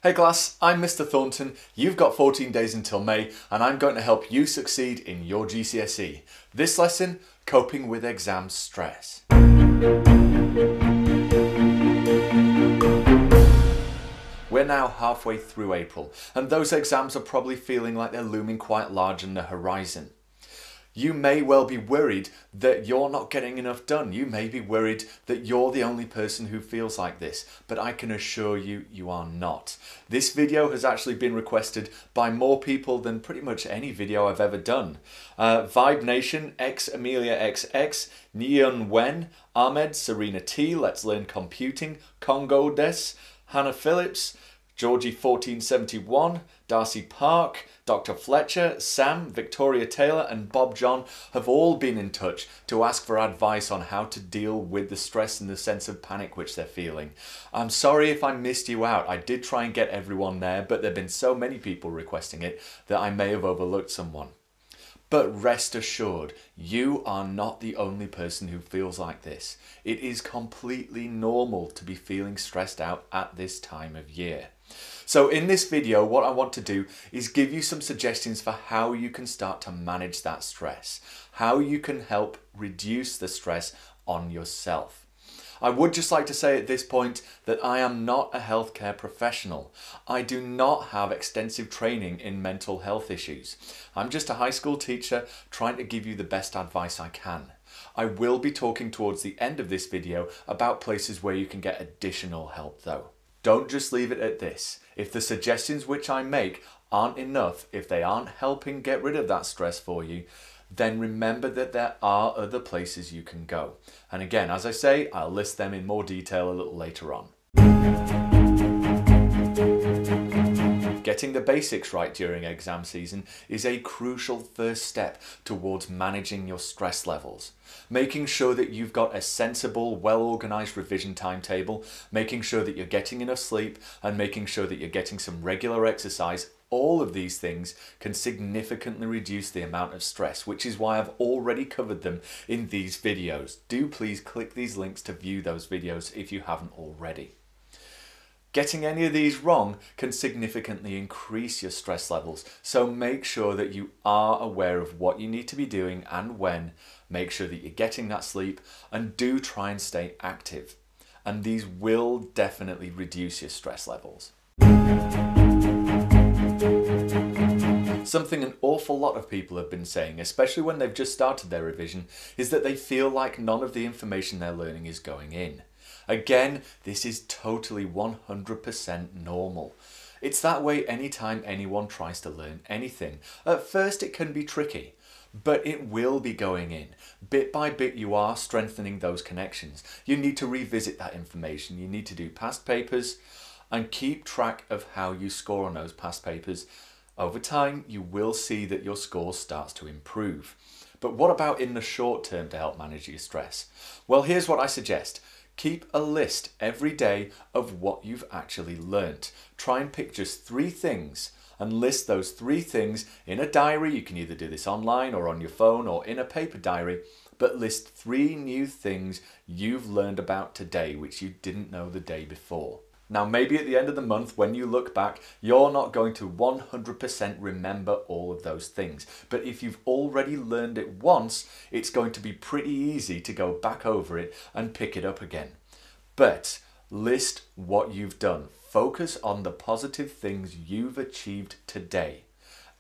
Hey class, I'm Mr. Thornton. You've got 14 days until May and I'm going to help you succeed in your GCSE. This lesson, coping with exam stress. We're now halfway through April and those exams are probably feeling like they're looming quite large on the horizon. You may well be worried that you're not getting enough done. You may be worried that you're the only person who feels like this, but I can assure you, you are not. This video has actually been requested by more people than pretty much any video I've ever done. Vibe Nation, X Amelia XX, Neon Wen, Ahmed, Serena T, Let's Learn Computing, Congo Des, Hannah Phillips, Georgie 1471, Darcy Park, Dr. Fletcher, Sam, Victoria Taylor and Bob John have all been in touch to ask for advice on how to deal with the stress and the sense of panic which they're feeling. I'm sorry if I missed you out. I did try and get everyone there, but there have been so many people requesting it that I may have overlooked someone. But rest assured, you are not the only person who feels like this. It is completely normal to be feeling stressed out at this time of year. So in this video, what I want to do is give you some suggestions for how you can start to manage that stress, how you can help reduce the stress on yourself. I would just like to say at this point that I am not a healthcare professional. I do not have extensive training in mental health issues. I'm just a high school teacher trying to give you the best advice I can. I will be talking towards the end of this video about places where you can get additional help though. Don't just leave it at this. If the suggestions which I make aren't enough, if they aren't helping get rid of that stress for you, then remember that there are other places you can go. And again, as I say, I'll list them in more detail a little later on. Getting the basics right during exam season is a crucial first step towards managing your stress levels. Making sure that you've got a sensible, well-organised revision timetable, making sure that you're getting enough sleep, and making sure that you're getting some regular exercise. All of these things can significantly reduce the amount of stress, which is why I've already covered them in these videos. Do please click these links to view those videos if you haven't already. Getting any of these wrong can significantly increase your stress levels, so make sure that you are aware of what you need to be doing and when. Make sure that you're getting that sleep and do try and stay active. And these will definitely reduce your stress levels. Something an awful lot of people have been saying, especially when they've just started their revision, is that they feel like none of the information they're learning is going in. Again, this is totally 100% normal. It's that way anytime anyone tries to learn anything. At first it can be tricky, but it will be going in. Bit by bit you are strengthening those connections. You need to revisit that information. You need to do past papers and keep track of how you score on those past papers. Over time, you will see that your score starts to improve. But what about in the short term to help manage your stress? Well, here's what I suggest. Keep a list every day of what you've actually learnt. Try and pick just 3 things and list those 3 things in a diary. You can either do this online or on your phone or in a paper diary, but list 3 new things you've learned about today which you didn't know the day before. Now maybe at the end of the month when you look back, you're not going to 100% remember all of those things. But if you've already learned it once, it's going to be pretty easy to go back over it and pick it up again. But list what you've done. Focus on the positive things you've achieved today.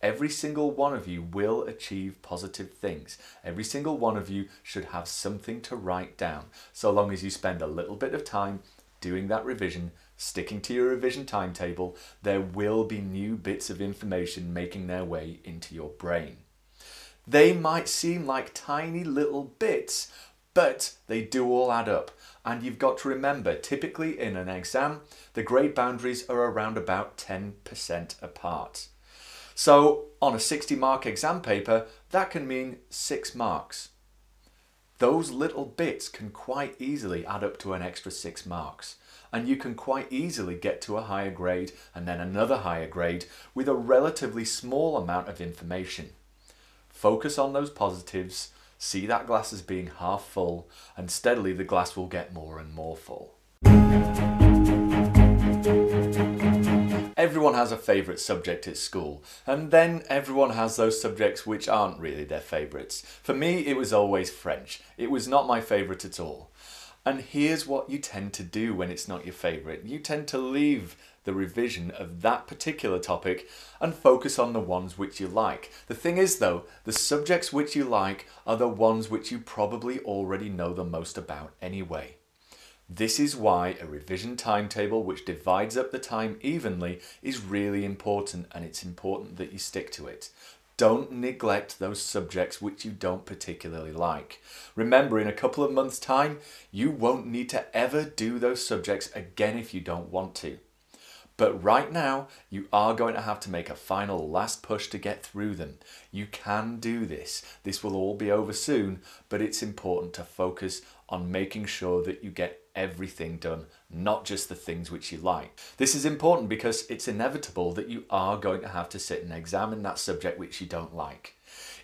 Every single one of you will achieve positive things. Every single one of you should have something to write down, so long as you spend a little bit of time doing that revision, sticking to your revision timetable. There will be new bits of information making their way into your brain. They might seem like tiny little bits, but they do all add up. And you've got to remember, typically in an exam, the grade boundaries are around about 10% apart. So on a 60-mark exam paper, that can mean 6 marks. Those little bits can quite easily add up to an extra 6 marks. And you can quite easily get to a higher grade and then another higher grade with a relatively small amount of information. Focus on those positives, see that glass as being half full, and steadily the glass will get more and more full. Everyone has a favourite subject at school, and then everyone has those subjects which aren't really their favourites. For me, it was always French. It was not my favourite at all. And here's what you tend to do when it's not your favourite. You tend to leave the revision of that particular topic and focus on the ones which you like. The thing is though, the subjects which you like are the ones which you probably already know the most about anyway. This is why a revision timetable which divides up the time evenly is really important, and it's important that you stick to it. Don't neglect those subjects which you don't particularly like. Remember, in a couple of months' time, you won't need to ever do those subjects again if you don't want to. But right now, you are going to have to make a final last push to get through them. You can do this. This will all be over soon, but it's important to focus on making sure that you get everything done, not just the things which you like. This is important because it's inevitable that you are going to have to sit and examine that subject which you don't like.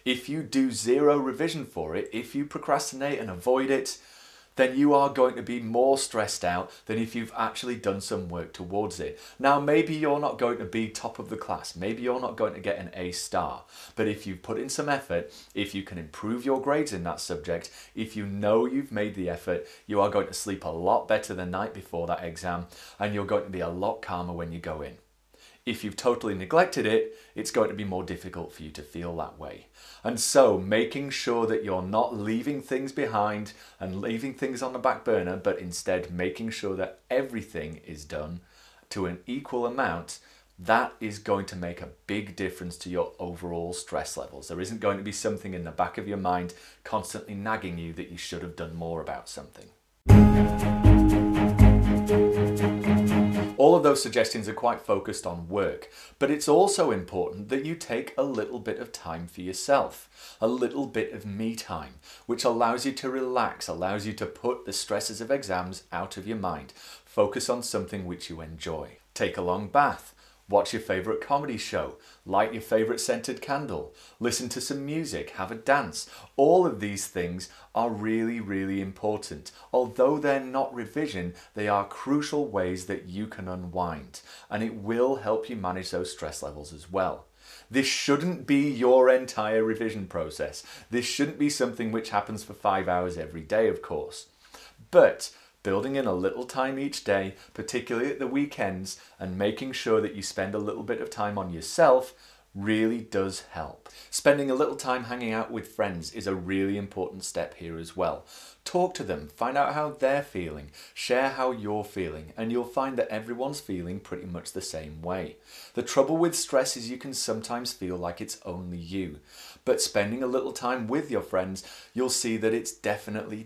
If you do zero revision for it, if you procrastinate and avoid it, then you are going to be more stressed out than if you've actually done some work towards it. Now, maybe you're not going to be top of the class, maybe you're not going to get an A star, but if you've put in some effort, if you can improve your grades in that subject, if you know you've made the effort, you are going to sleep a lot better the night before that exam, and you're going to be a lot calmer when you go in. If you've totally neglected it, it's going to be more difficult for you to feel that way. And so making sure that you're not leaving things behind and leaving things on the back burner, but instead making sure that everything is done to an equal amount, that is going to make a big difference to your overall stress levels. There isn't going to be something in the back of your mind constantly nagging you that you should have done more about something. All of those suggestions are quite focused on work, but it's also important that you take a little bit of time for yourself, a little bit of me time, which allows you to relax, allows you to put the stresses of exams out of your mind. Focus on something which you enjoy. Take a long bath. Watch your favourite comedy show, light your favourite scented candle, listen to some music, have a dance. All of these things are really, really important. Although they're not revision, they are crucial ways that you can unwind, and it will help you manage those stress levels as well. This shouldn't be your entire revision process. This shouldn't be something which happens for 5 hours every day, of course. But building in a little time each day, particularly at the weekends, and making sure that you spend a little bit of time on yourself really does help. Spending a little time hanging out with friends is a really important step here as well. Talk to them, find out how they're feeling, share how you're feeling, and you'll find that everyone's feeling pretty much the same way. The trouble with stress is you can sometimes feel like it's only you, but spending a little time with your friends, you'll see that it's definitely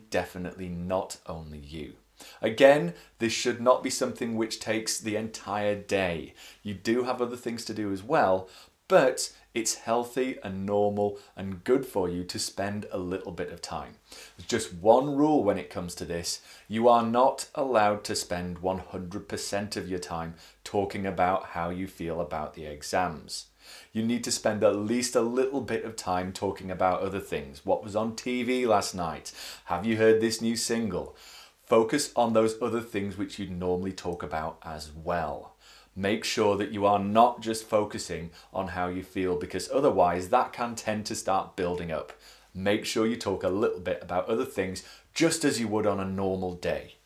not only you. Again, this should not be something which takes the entire day. You do have other things to do as well, but it's healthy and normal and good for you to spend a little bit of time. There's just one rule when it comes to this. You are not allowed to spend 100% of your time talking about how you feel about the exams. You need to spend at least a little bit of time talking about other things. What was on TV last night? Have you heard this new single? Focus on those other things which you'd normally talk about as well. Make sure that you are not just focusing on how you feel, because otherwise that can tend to start building up. Make sure you talk a little bit about other things just as you would on a normal day.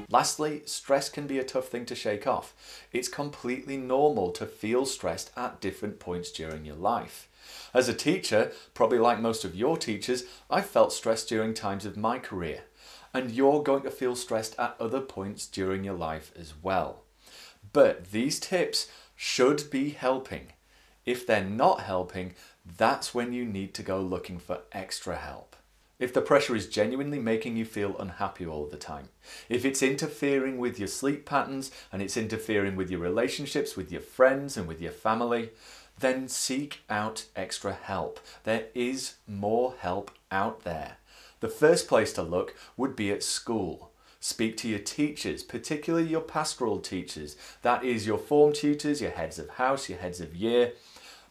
Lastly, stress can be a tough thing to shake off. It's completely normal to feel stressed at different points during your life. As a teacher, probably like most of your teachers, I felt stressed during times of my career. And you're going to feel stressed at other points during your life as well. But these tips should be helping. If they're not helping, that's when you need to go looking for extra help. If the pressure is genuinely making you feel unhappy all the time, if it's interfering with your sleep patterns and it's interfering with your relationships with your friends and with your family, then seek out extra help. There is more help out there. The first place to look would be at school. Speak to your teachers, particularly your pastoral teachers. That is your form tutors, your heads of house, your heads of year.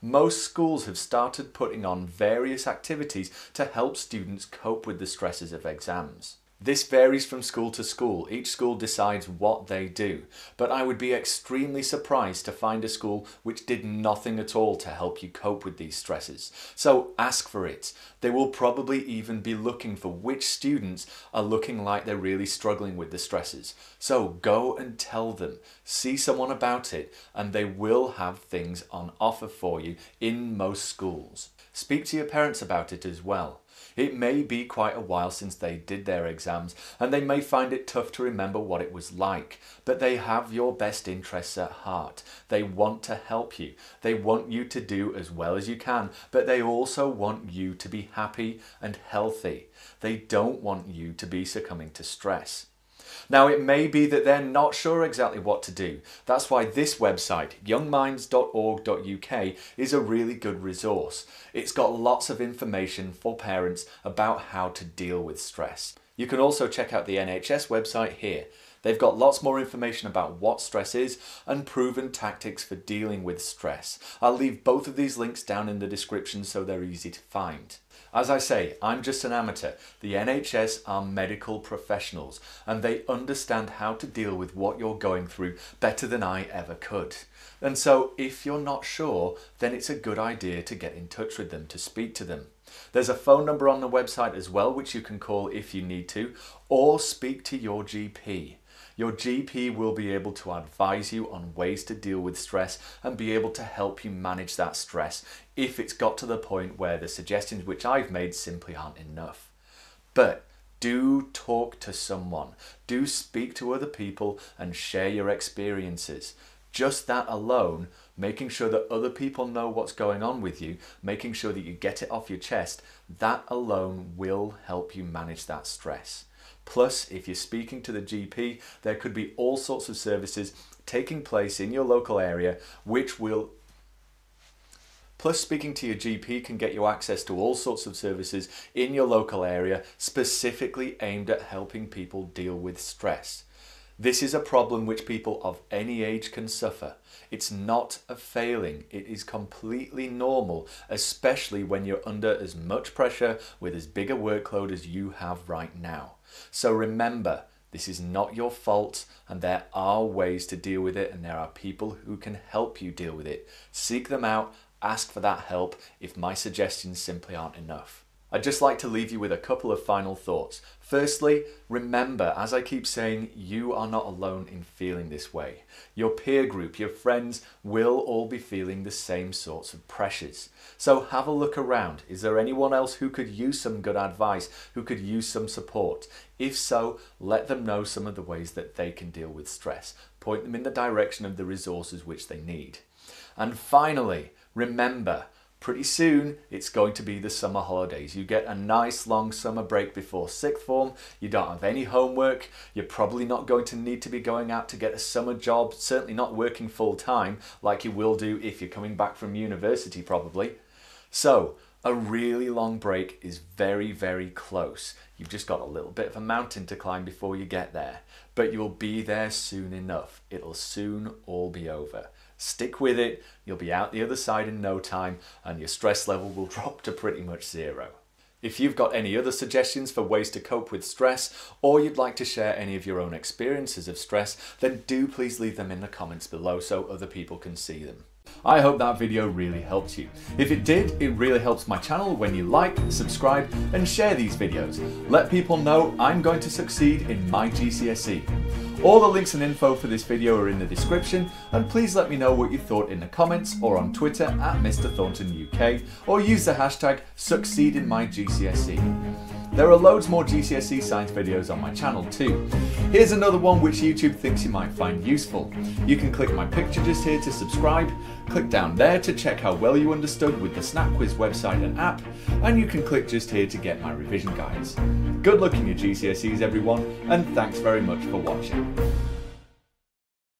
Most schools have started putting on various activities to help students cope with the stresses of exams. This varies from school to school. Each school decides what they do, but I would be extremely surprised to find a school which did nothing at all to help you cope with these stresses. So ask for it. They will probably even be looking for which students are looking like they're really struggling with the stresses. So go and tell them, see someone about it, and they will have things on offer for you in most schools. Speak to your parents about it as well. It may be quite a while since they did their exams and they may find it tough to remember what it was like, but they have your best interests at heart. They want to help you. They want you to do as well as you can, but they also want you to be happy and healthy. They don't want you to be succumbing to stress. Now, it may be that they're not sure exactly what to do. That's why this website, youngminds.org.uk, is a really good resource. It's got lots of information for parents about how to deal with stress. You can also check out the NHS website here. They've got lots more information about what stress is and proven tactics for dealing with stress. I'll leave both of these links down in the description so they're easy to find. As I say, I'm just an amateur. The NHS are medical professionals and they understand how to deal with what you're going through better than I ever could. And so if you're not sure, then it's a good idea to get in touch with them, to speak to them. There's a phone number on the website as well which you can call if you need to, or speak to your GP. Your GP will be able to advise you on ways to deal with stress and be able to help you manage that stress if it's got to the point where the suggestions which I've made simply aren't enough. But do talk to someone. Do speak to other people and share your experiences. Just that alone, making sure that other people know what's going on with you, making sure that you get it off your chest, that alone will help you manage that stress. Plus, if you're speaking to the GP, there could be all sorts of services taking place in your local area which will... Plus, speaking to your GP can get you access to all sorts of services in your local area specifically aimed at helping people deal with stress. This is a problem which people of any age can suffer. It's not a failing. It is completely normal, especially when you're under as much pressure with as big a workload as you have right now. So remember, this is not your fault and there are ways to deal with it and there are people who can help you deal with it. Seek them out, ask for that help if my suggestions simply aren't enough. I'd just like to leave you with a couple of final thoughts. Firstly, remember, as I keep saying, you are not alone in feeling this way. Your peer group, your friends will all be feeling the same sorts of pressures. So have a look around. Is there anyone else who could use some good advice, who could use some support? If so, let them know some of the ways that they can deal with stress. Point them in the direction of the resources which they need. And finally, remember, pretty soon it's going to be the summer holidays. You get a nice long summer break before sixth form, you don't have any homework, you're probably not going to need to be going out to get a summer job, certainly not working full time like you will do if you're coming back from university probably. So a really long break is very, very close. You've just got a little bit of a mountain to climb before you get there, but you'll be there soon enough. It'll soon all be over. Stick with it, you'll be out the other side in no time and your stress level will drop to pretty much zero. If you've got any other suggestions for ways to cope with stress or you'd like to share any of your own experiences of stress, then do please leave them in the comments below so other people can see them. I hope that video really helped you. If it did, it really helps my channel when you like, subscribe and share these videos. Let people know I'm going to succeed in my GCSE. All the links and info for this video are in the description, and please let me know what you thought in the comments or on Twitter at Mr. Thornton UK, or use the hashtag #SucceedInMyGCSE. There are loads more GCSE science videos on my channel too. Here's another one which YouTube thinks you might find useful. You can click my picture just here to subscribe, click down there to check how well you understood with the Snap Quiz website and app, and you can click just here to get my revision guides. Good luck in your GCSEs everyone, and thanks very much for watching.